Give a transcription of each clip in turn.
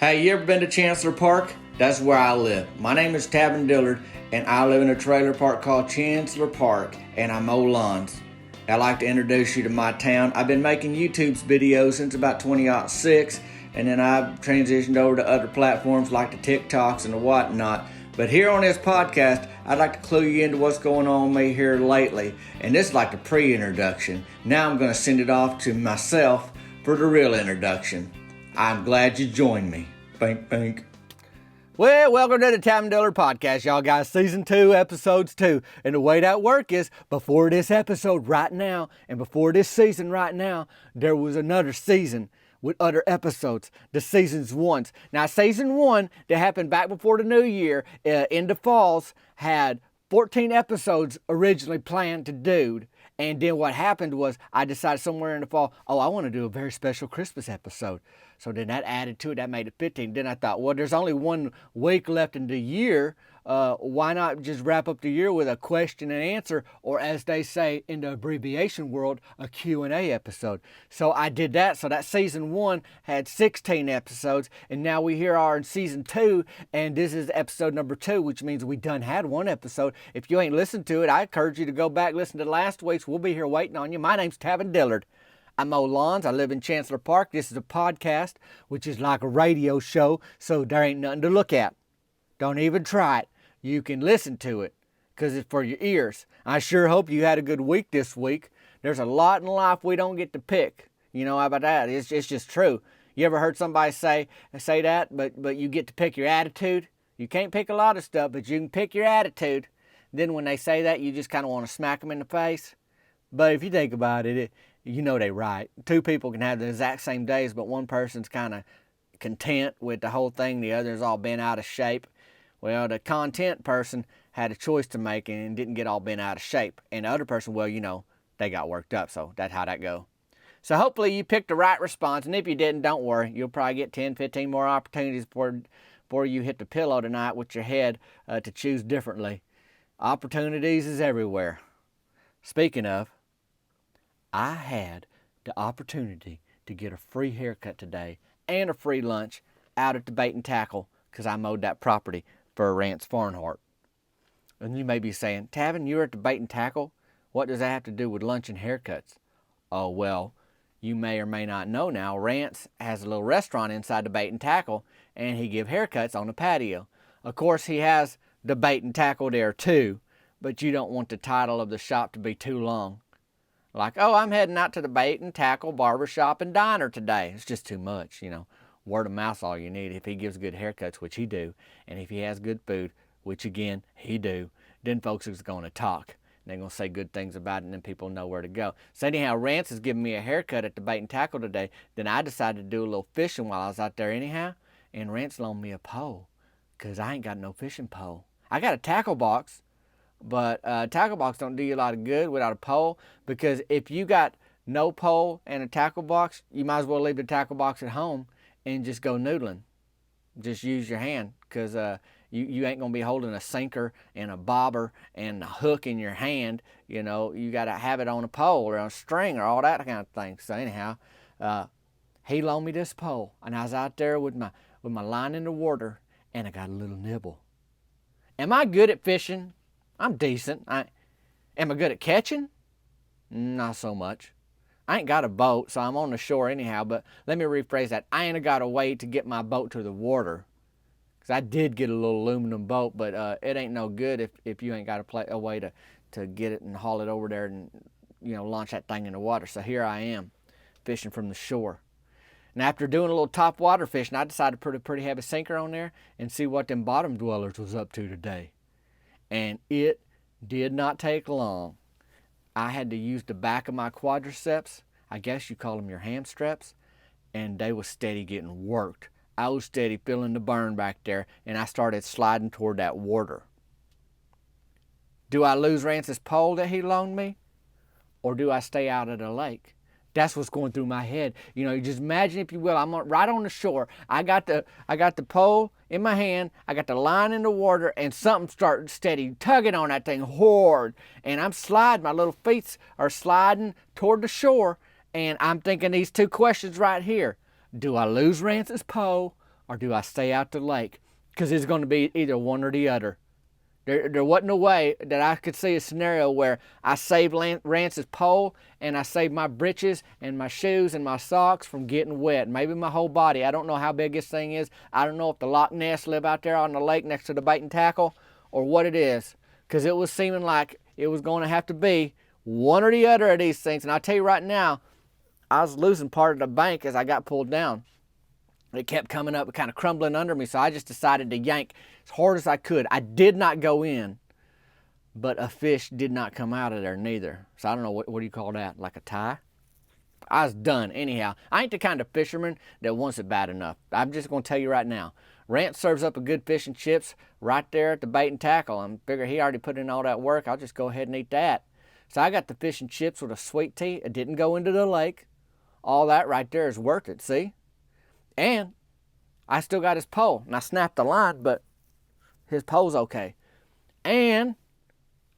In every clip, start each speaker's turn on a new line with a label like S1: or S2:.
S1: Hey, you ever been to Chancellor Park? That's where I live. My name is Tavin Dillard, and I live in a trailer park called Chancellor Park, and I mow lawns. I'd like to introduce you to my town. I've been making YouTube videos since about 2006, and then I've transitioned over to other platforms like the TikToks and the whatnot. But here on this podcast, I'd like to clue you into what's going on with me here lately. And this is like the pre-introduction. Now I'm going to send it off to myself for the real introduction. I'm glad you joined me. Bink, bink. Well, welcome to the Tavin Dillard podcast, y'all guys. Season 2, episodes 2. And the way that work is, before this episode right now, and before this season right now, there was another season with other episodes, the seasons ones. Now, season 1, that happened back before the new year, in the falls, had 14 episodes originally planned to do. And then what happened was I decided somewhere in the fall, I want to do a very special Christmas episode. So then that added to it, that made it 15. Then I thought, well, there's only 1 week left in the year. Why not just wrap up the year with a question and answer, or as they say in the abbreviation world, a Q&A episode. So I did that. So that season 1 had 16 episodes, and now we here are in season 2, and this is episode number 2, which means we done had 1 episode. If you ain't listened to it, I encourage you to go back, listen to last week's. We'll be here waiting on you. My name's Tavin Dillard. I mow lawns. I live in Chancellor Park. This is a podcast, which is like a radio show, so there ain't nothing to look at. Don't even try it. You can listen to it, because it's for your ears. I sure hope you had a good week this week. There's a lot in life we don't get to pick. You know how about that? It's just true. You ever heard somebody say that, but you get to pick your attitude? You can't pick a lot of stuff, but you can pick your attitude. Then when they say that, you just kind of want to smack them in the face. But if you think about it, you know they're right. 2 people can have the exact same days, but one person's kind of content with the whole thing. The other's all bent out of shape. Well, the content person had a choice to make and didn't get all bent out of shape. And the other person, well, they got worked up. So that's how that go. So hopefully you picked the right response. And if you didn't, don't worry. You'll probably get 10, 15 more opportunities before you hit the pillow tonight with your head to choose differently. Opportunities is everywhere. Speaking of, I had the opportunity to get a free haircut today and a free lunch out at the Bait and Tackle because I mowed that property for Rance Farnhart. And you may be saying, Tavin, you're at the Bait and Tackle? What does that have to do with lunch and haircuts? Oh, well, you may or may not know now, Rance has a little restaurant inside the Bait and Tackle, and he give haircuts on the patio. Of course, he has the Bait and Tackle there too, but you don't want the title of the shop to be too long. Like, I'm heading out to the Bait and Tackle Barbershop and Diner today. It's just too much, Word of mouth's all you need. If he gives good haircuts, which he do, and if he has good food, which again, he do, then folks is going to talk. They're going to say good things about it, and then people know where to go. So anyhow, Rance is giving me a haircut at the Bait and Tackle today. Then I decided to do a little fishing while I was out there anyhow, and Rance loaned me a pole, because I ain't got no fishing pole. I got a tackle box, but tackle box don't do you a lot of good without a pole, because if you got no pole and a tackle box, you might as well leave the tackle box at home and just go noodling. Just use your hand, because you ain't going to be holding a sinker and a bobber and a hook in your hand. You got to have it on a pole or on a string or all that kind of thing. So anyhow, he loaned me this pole, and I was out there with my line in the water, and I got a little nibble. Am I good at fishing? I'm decent. Am I good at catching? Not so much. I ain't got a boat, so I'm on the shore anyhow, but let me rephrase that. I ain't got a way to get my boat to the water. Because I did get a little aluminum boat, but it ain't no good if you ain't got a way to get it and haul it over there and, launch that thing in the water. So here I am, fishing from the shore. And after doing a little top water fishing, I decided to put a pretty heavy sinker on there and see what them bottom dwellers was up to today. And it did not take long. I had to use the back of my quadriceps, I guess you call them your hamstraps, and they was steady getting worked. I was steady feeling the burn back there, and I started sliding toward that water. Do I lose Rance's pole that he loaned me? Or do I stay out of the lake? That's what's going through my head. Just imagine, if you will, I'm right on the shore. I got the pole in my hand. I got the line in the water, and something started steady tugging on that thing hard. And I'm sliding. My little feet are sliding toward the shore. And I'm thinking these 2 questions right here. Do I lose Rance's pole, or do I stay out the lake? Because it's going to be either one or the other. There wasn't a way that I could see a scenario where I saved Rance's pole and I saved my britches and my shoes and my socks from getting wet. Maybe my whole body. I don't know how big this thing is. I don't know if the Loch Ness live out there on the lake next to the bait and tackle or what it is. Because it was seeming like it was going to have to be one or the other of these things. And I tell you right now, I was losing part of the bank as I got pulled down. It kept coming up and kind of crumbling under me, so I just decided to yank as hard as I could. I did not go in, but a fish did not come out of there neither. So I don't know, what do you call that, like a tie? I was done anyhow. I ain't the kind of fisherman that wants it bad enough. I'm just going to tell you right now. Rance serves up a good fish and chips right there at the bait and tackle. I figure he already put in all that work. I'll just go ahead and eat that. So I got the fish and chips with a sweet tea. It didn't go into the lake. All that right there is worth it, see? And I still got his pole. And I snapped the line, but his pole's okay. And,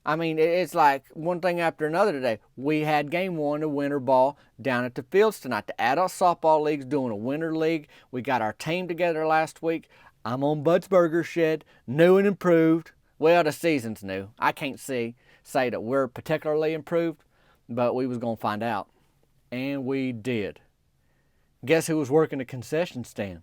S1: I mean, it's like one thing after another today. We had game one of winter ball down at the fields tonight. The adult softball league's doing a winter league. We got our team together last week. I'm on Bud's Burger Shed, new and improved. Well, the season's new. I can't say that we're particularly improved, but we was going to find out. And we did. Guess who was working the concession stand?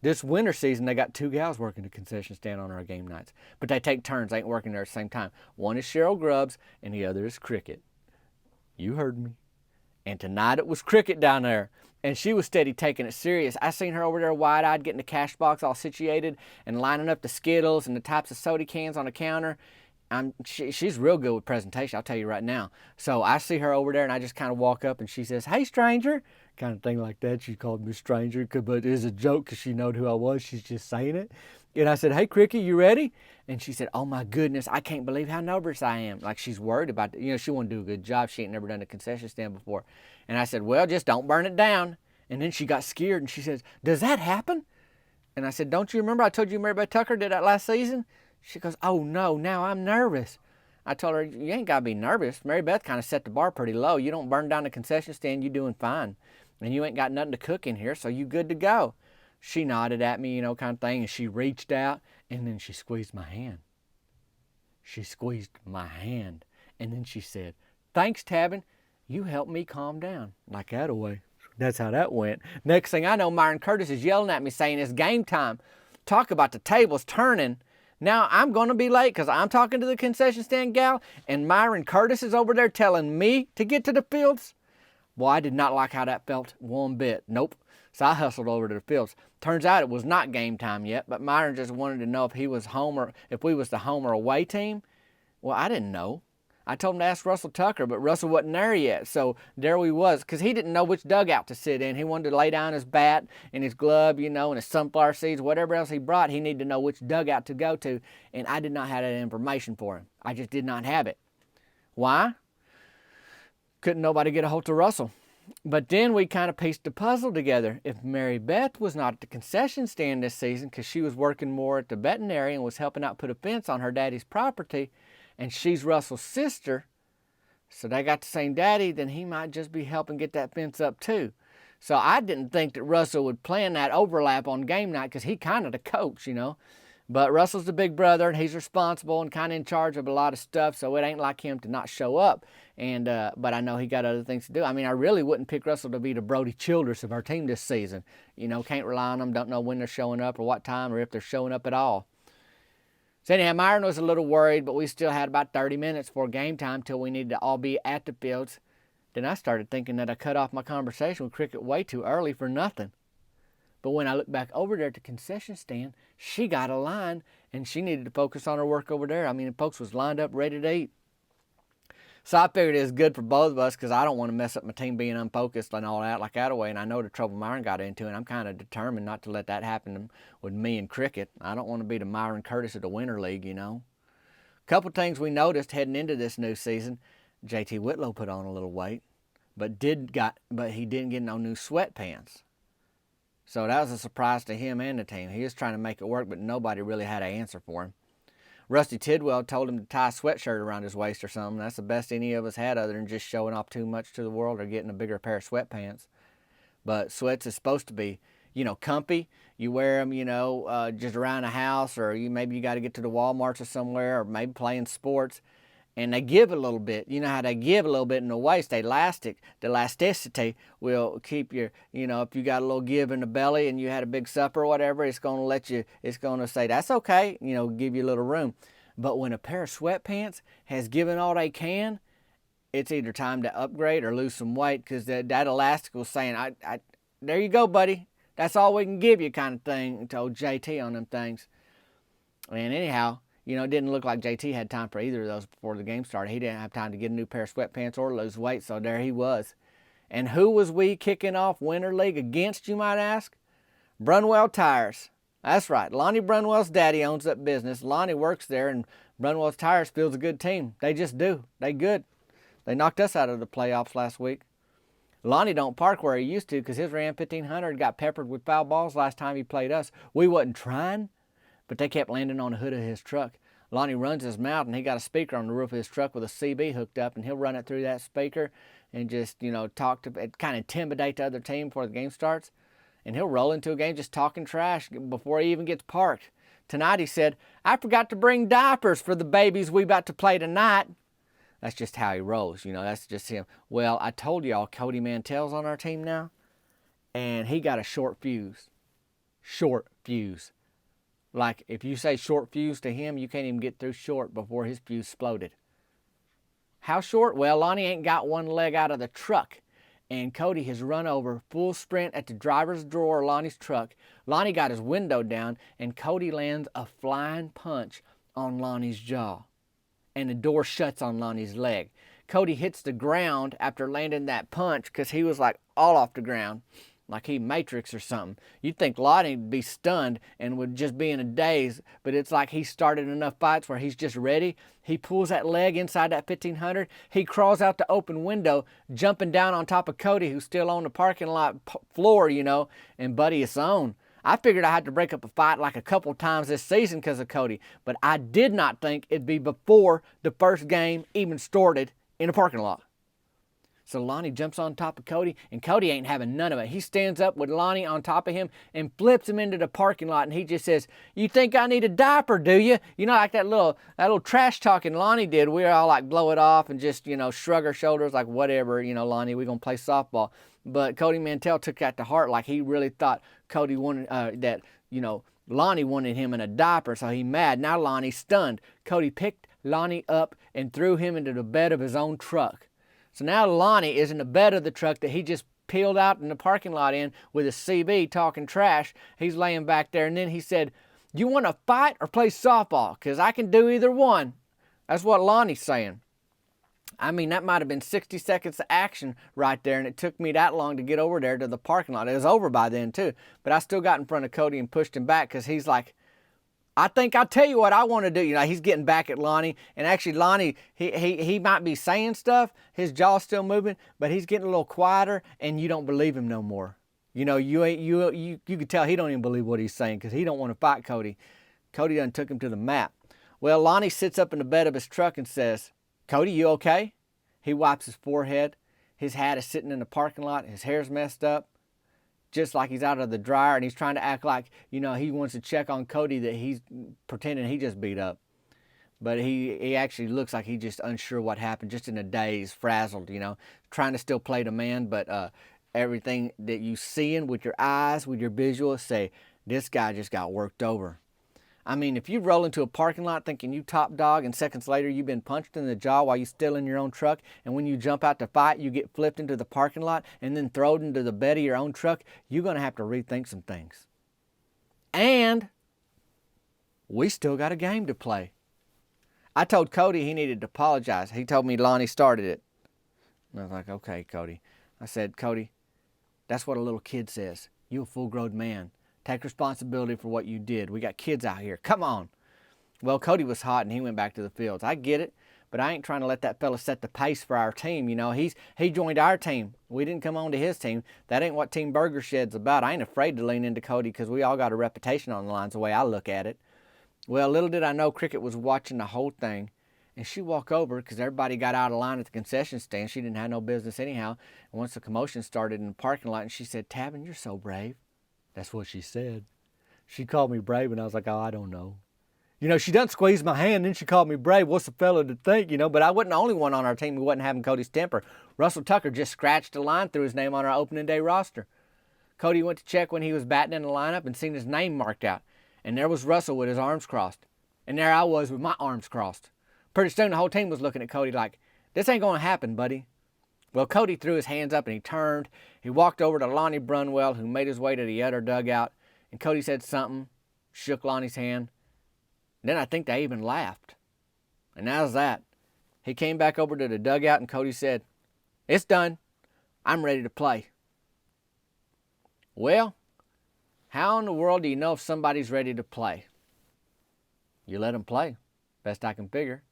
S1: This winter season, they got 2 gals working the concession stand on our game nights. But they take turns. They ain't working there at the same time. One is Cheryl Grubbs, and the other is Cricket. You heard me. And tonight it was Cricket down there. And she was steady taking it serious. I seen her over there wide-eyed getting the cash box all situated and lining up the Skittles and the types of soda cans on the counter. She's real good with presentation, I'll tell you right now. So I see her over there, and I just kind of walk up, and she says, "Hey, stranger," kind of thing like that. She called me stranger, but it was a joke because she knowed who I was. She's just saying it. And I said, "Hey, Cricket, you ready?" And she said, "Oh, my goodness, I can't believe how nervous I am." Like she's worried about it. You know, she want to do a good job. She ain't never done a concession stand before. And I said, "Well, just don't burn it down." And then she got scared, and she says, "Does that happen?" And I said, "Don't you remember I told you Mary Beth Tucker did that last season?" She goes, "Oh, no, now I'm nervous." I told her, "You ain't got to be nervous. Mary Beth kind of set the bar pretty low. You don't burn down the concession stand, you doing fine. And you ain't got nothing to cook in here, so you good to go." She nodded at me, you know, kind of thing, and she reached out, and then she squeezed my hand. She squeezed my hand, and then she said, "Thanks, Tavin. You helped me calm down." Like that away. That's how that went. Next thing I know, Myron Curtis is yelling at me saying it's game time. Talk about the tables turning. Now I'm going to be late because I'm talking to the concession stand gal, and Myron Curtis is over there telling me to get to the fields. Well, I did not like how that felt one bit. Nope. So I hustled over to the fields. Turns out it was not game time yet, but Myron just wanted to know if he was home or if we was the home or away team. Well, I didn't know. I told him to ask Russell Tucker, but Russell wasn't there yet. So there we was, because he didn't know which dugout to sit in. He wanted to lay down his bat and his glove, you know, and his sunflower seeds, whatever else he brought. He needed to know which dugout to go to, and I did not have that information for him. I just did not have it. Why? Couldn't nobody get a hold of Russell. But then we kind of pieced the puzzle together. If Mary Beth was not at the concession stand this season because she was working more at the veterinary and was helping out put a fence on her daddy's property, and she's Russell's sister, so they got the same daddy, then he might just be helping get that fence up too. So I didn't think that Russell would plan that overlap on game night because he kind of the coach, you know. But Russell's the big brother, and he's responsible and kind of in charge of a lot of stuff, so it ain't like him to not show up. And but I know he got other things to do. I mean, I really wouldn't pick Russell to be the Brody Childress of our team this season. You know, can't rely on them, don't know when they're showing up or what time or if they're showing up at all. So anyhow, Myron was a little worried, but we still had about 30 minutes for game time till we needed to all be at the fields. Then I started thinking that I cut off my conversation with Cricket way too early for nothing. But when I looked back over there at the concession stand, she got a line, and she needed to focus on her work over there. I mean, the folks was lined up ready to eat. So I figured it was good for both of us because I don't want to mess up my team being unfocused and all that like that away. And I know the trouble Myron got into, and I'm kind of determined not to let that happen with me and Cricket. I don't want to be the Myron Curtis of the Winter League, you know. A couple things we noticed heading into this new season. JT Whitlow put on a little weight, but he didn't get no new sweatpants. So that was a surprise to him and the team. He was trying to make it work, but nobody really had an answer for him. Rusty Tidwell told him to tie a sweatshirt around his waist or something. That's the best any of us had other than just showing off too much to the world or getting a bigger pair of sweatpants. But sweats is supposed to be, comfy. You wear them, just around the house, or maybe you got to get to the Walmarts or somewhere, or maybe playing sports. And they give a little bit. You know how they give a little bit in the waist. They elastic. The elasticity will keep your, if you got a little give in the belly and you had a big supper or whatever, it's going to say, that's okay, give you a little room. But when a pair of sweatpants has given all they can, it's either time to upgrade or lose some weight, because that elastic was saying, there you go, buddy. That's all we can give you, kind of thing. I told JT on them things. And anyhow, it didn't look like JT had time for either of those before the game started. He didn't have time to get a new pair of sweatpants or lose weight, so there he was. And who was we kicking off Winter League against, you might ask? Brunwell Tires. That's right. Lonnie Brunwell's daddy owns that business. Lonnie works there, and Brunwell's Tires feels a good team. They just do. They good. They knocked us out of the playoffs last week. Lonnie don't park where he used to, because his Ram 1500 got peppered with foul balls last time he played us. We wasn't trying, but they kept landing on the hood of his truck. Lonnie runs his mouth, and he got a speaker on the roof of his truck with a CB hooked up, and he'll run it through that speaker and just, talk to, kind of intimidate the other team before the game starts. And he'll roll into a game just talking trash before he even gets parked. Tonight he said, I forgot to bring diapers for the babies we about to play tonight. That's just how he rolls, that's just him. Well, I told y'all Cody Mantell's on our team now, and he got a short fuse. Short fuse. Like, if you say short fuse to him, you can't even get through short before his fuse exploded. How short? Well, Lonnie ain't got one leg out of the truck, and Cody has run over full sprint at the driver's drawer of Lonnie's truck. Lonnie got his window down, and Cody lands a flying punch on Lonnie's jaw, and the door shuts on Lonnie's leg. Cody hits the ground after landing that punch, because he was like all off the ground, like he Matrix or something. You'd think Lonnie would be stunned and would just be in a daze, but it's like he started enough fights where he's just ready. He pulls that leg inside that 1500. He crawls out the open window, jumping down on top of Cody, who's still on the parking lot floor, and Buddy is on. I figured I had to break up a fight like a couple times this season because of Cody, but I did not think it'd be before the first game even started in a parking lot. So Lonnie jumps on top of Cody, and Cody ain't having none of it. He stands up with Lonnie on top of him and flips him into the parking lot, and he just says, you think I need a diaper, do you? Like that little trash talking Lonnie did. We were all like blow it off and just, shrug our shoulders like whatever, Lonnie, we're going to play softball. But Cody Mantell took that to heart, like he really thought Cody wanted Lonnie wanted him in a diaper, so he mad. Now Lonnie's stunned. Cody picked Lonnie up and threw him into the bed of his own truck. So now Lonnie is in the bed of the truck that he just peeled out in the parking lot in with a CB talking trash. He's laying back there, and then he said, you want to fight or play softball? Because I can do either one. That's what Lonnie's saying. I mean, that might have been 60 seconds of action right there, and it took me that long to get over there to the parking lot. It was over by then, too. But I still got in front of Cody and pushed him back, because he's like, I think I'll tell you what I want to do. He's getting back at Lonnie, and actually Lonnie, he might be saying stuff, his jaw's still moving, but he's getting a little quieter, and you don't believe him no more. You could tell he don't even believe what he's saying, because he don't want to fight Cody. Cody done took him to the mat. Well, Lonnie sits up in the bed of his truck and says, Cody, you okay? He wipes his forehead. His hat is sitting in the parking lot. His hair's messed up, just like he's out of the dryer, and he's trying to act like, he wants to check on Cody, that he's pretending he just beat up. But he actually looks like he's just unsure what happened, just in a daze, frazzled, trying to still play the man, but everything that you seeing with your eyes, with your visuals, say, this guy just got worked over. I mean, if you roll into a parking lot thinking you top dog, and seconds later you've been punched in the jaw while you're still in your own truck, and when you jump out to fight, you get flipped into the parking lot and then thrown into the bed of your own truck, you're going to have to rethink some things. And we still got a game to play. I told Cody he needed to apologize. He told me Lonnie started it. And I was like, okay, Cody. I said, Cody, that's what a little kid says. You a full-grown man. Take responsibility for what you did. We got kids out here. Come on. Well, Cody was hot, and he went back to the fields. I get it, but I ain't trying to let that fella set the pace for our team. He joined our team. We didn't come on to his team. That ain't what Team Burger Shed's about. I ain't afraid to lean into Cody, because we all got a reputation on the lines, the way I look at it. Well, little did I know Cricket was watching the whole thing, and she walked over, because everybody got out of line at the concession stand. She didn't have no business anyhow. And once the commotion started in the parking lot, and she said, Tavin, you're so brave.
S2: That's what she said. She called me brave, and I was like, oh, I don't know. She done squeezed my hand, then she called me brave. What's a fella to think, But I wasn't the only one on our team who wasn't having Cody's temper. Russell Tucker just scratched a line through his name on our opening day roster. Cody went to check when he was batting in the lineup and seen his name marked out. And there was Russell with his arms crossed. And there I was with my arms crossed. Pretty soon the whole team was looking at Cody like, this ain't going to happen, buddy. Well, Cody threw his hands up and he turned. He walked over to Lonnie Brunwell, who made his way to the other dugout. And Cody said something, shook Lonnie's hand. Then I think they even laughed. And that was that. He came back over to the dugout and Cody said, it's done. I'm ready to play. Well, how in the world do you know if somebody's ready to play? You let them play, best I can figure.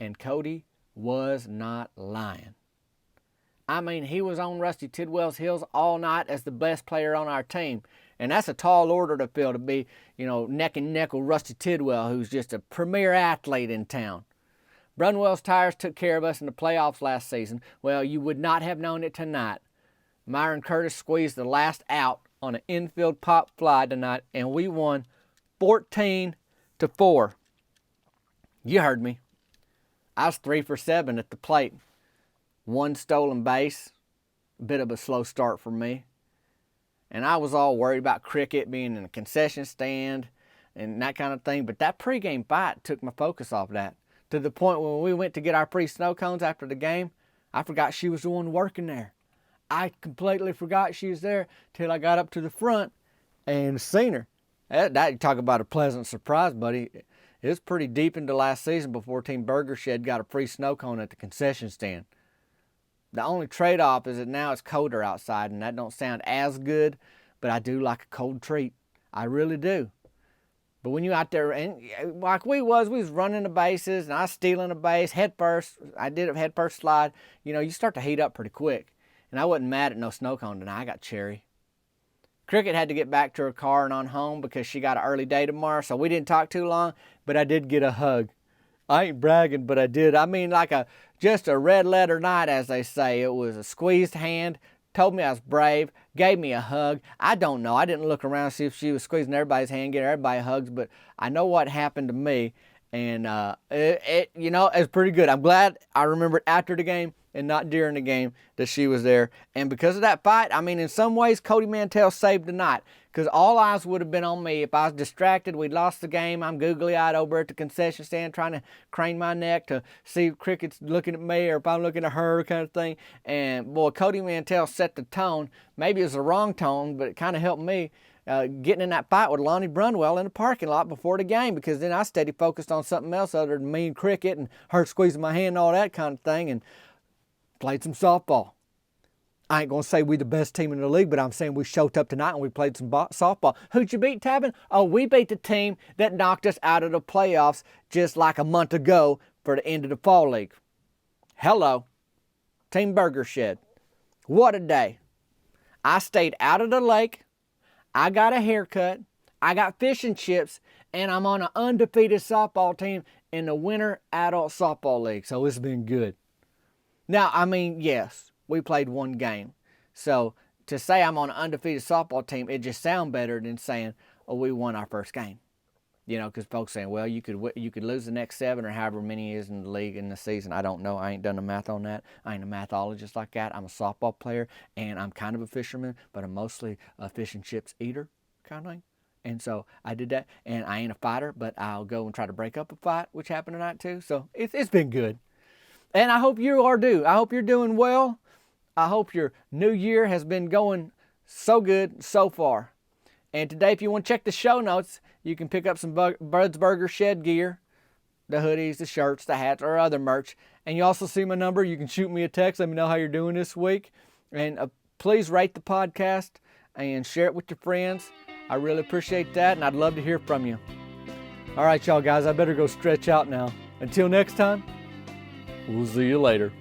S2: And Cody was not lying. I mean, he was on Rusty Tidwell's heels all night as the best player on our team. And that's a tall order to fill, to be, neck and neck with Rusty Tidwell, who's just a premier athlete in town. Brunwell's tires took care of us in the playoffs last season. Well, you would not have known it tonight. Myron Curtis squeezed the last out on an infield pop fly tonight, and we won 14-4. You heard me. I was 3 for 7 at the plate. 1 stolen base, a bit of a slow start for me. And I was all worried about Cricket being in a concession stand and that kind of thing. But that pregame fight took my focus off that. To the point when we went to get our free snow cones after the game, I forgot she was the one working there. I completely forgot she was there till I got up to the front and seen her. That you talk about a pleasant surprise, buddy. It was pretty deep into last season before Team Burger Shed got a free snow cone at the concession stand. The only trade-off is that now it's colder outside, and that don't sound as good, but I do like a cold treat. I really do. But when you out there, and like we was running the bases, and I was stealing a base, head first. I did a head first slide. You start to heat up pretty quick. And I wasn't mad at no snow cone tonight. I got cherry. Cricket had to get back to her car and on home because she got an early day tomorrow, so we didn't talk too long, but I did get a hug. I ain't bragging, but I did. I mean, like just a red letter night, as they say. It was a squeezed hand, told me I was brave, gave me a hug. I don't know. I didn't look around to see if she was squeezing everybody's hand, getting everybody hugs, but I know what happened to me, and it's pretty good. I'm glad I remembered after the game and not during the game that she was there. And because of that fight, I mean, in some ways, Cody Mantell saved the night. Because all eyes would have been on me. If I was distracted, we'd lost the game, I'm googly-eyed over at the concession stand trying to crane my neck to see if Cricket's looking at me or if I'm looking at her kind of thing. And, boy, Cody Mantell set the tone. Maybe it was the wrong tone, but it kind of helped me getting in that fight with Lonnie Brunwell in the parking lot before the game, because then I steady focused on something else other than me and Cricket and her squeezing my hand and all that kind of thing, and played some softball. I ain't going to say we the best team in the league, but I'm saying we showed up tonight and we played some softball. Who'd you beat, Tavin? Oh, we beat the team that knocked us out of the playoffs just like a month ago for the end of the fall league. Hello. Team Burger Shed. What a day. I stayed out of the lake. I got a haircut. I got fish and chips. And I'm on an undefeated softball team in the Winter Adult Softball League. So it's been good. Now, I mean, yes, we played one game. So to say I'm on an undefeated softball team, it just sounds better than saying, oh, we won our first game. Because folks saying, well, you could lose the next 7 or however many is in the league in the season. I don't know. I ain't done the math on that. I ain't a mathologist like that. I'm a softball player, and I'm kind of a fisherman, but I'm mostly a fish and chips eater kind of thing. And so I did that, and I ain't a fighter, but I'll go and try to break up a fight, which happened tonight too. So it's been good. And I hope you are too. I hope you're doing well. I hope your new year has been going so good so far. And today, if you want to check the show notes, you can pick up some Bud's Burger Shed gear, the hoodies, the shirts, the hats, or other merch. And you also see my number. You can shoot me a text. Let me know how you're doing this week. And please rate the podcast and share it with your friends. I really appreciate that, and I'd love to hear from you. All right, y'all guys, I better go stretch out now. Until next time, we'll see you later.